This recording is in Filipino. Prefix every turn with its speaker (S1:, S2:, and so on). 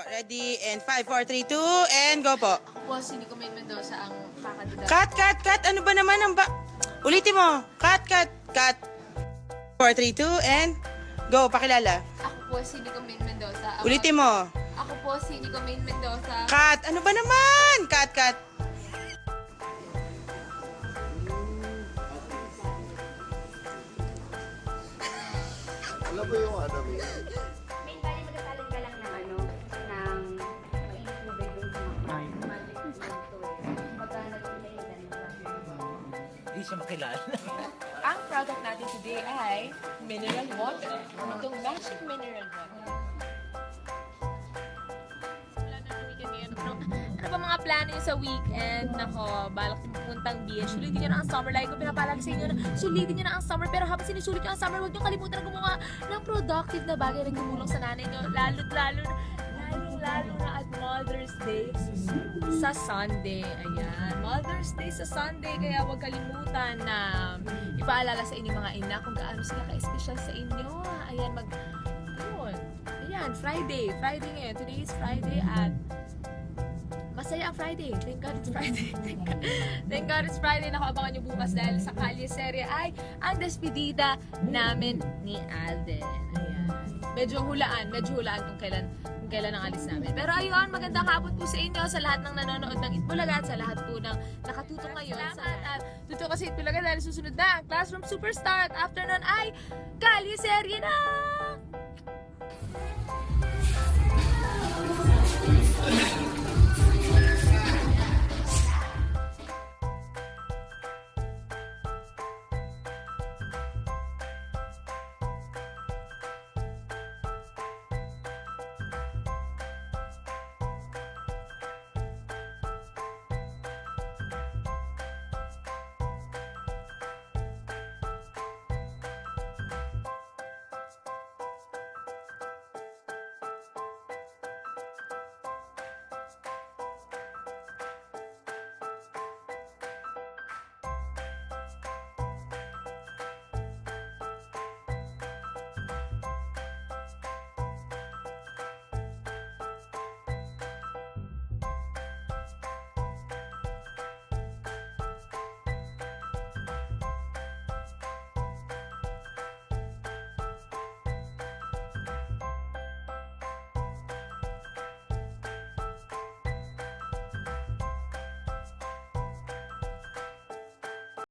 S1: Ready, and 5, 4, 3, 2, and go po.
S2: Po, si Nicomaine Mendoza ang kakandida.
S1: Cut! Ano ba naman ang ba? Ulitin mo. Cut! 4, 3, 2, and go. Pakilala.
S2: Ako po si Nicomaine Mendoza.
S1: Ulitin mo.
S2: Ako po si Nicomaine Mendoza.
S1: Cut! Ano ba naman? Cut!
S3: Alam mo yung ano, May?
S4: May bali magkakalan ka lang ng ng mainit tubig yung magic to pagka nag-ilahilan
S5: Hindi siya makilala.
S2: Ang product natin today ay mineral water. Itong magic mineral water. Wala na ang weekend ngayon. Ano ba mga plano nyo sa weekend? Nako, balak nyo pupuntang beach. Sulitin nyo na ang summer. Lagi ko pinapalag sa inyo na sulitin nyo na ang summer. Pero habang sinusulit nyo ang summer, huwag nyo kalimutan na gumawa ng productive na bagay na gumulong sa nanay nyo. Lalo na at Mother's Day sa Sunday. Ayan, Mother's Day sa Sunday. Kaya huwag kalimutan na ipaalala sa inyong mga ina kung gaano sila ka-espesyal sa inyo. Ayan, Ayan, Friday ngayon. Today is Friday at masaya ang Friday. Thank God it's Friday. Thank God it's Friday. Naku, abangan nyo bukas dahil sa Kalye Serye ay ang despedida namin ni Alden. Ayan. Medyo hulaan kung kailan ang alis namin. Pero ayun, magandang hapon po sa inyo, sa lahat ng nanonood ng Itbulaga at sa lahat po ng nakatutok ngayon. Salamat at tutok kasi Itbulaga dahil susunod na ang Classroom Superstar at after nun ay Kalye Serye na!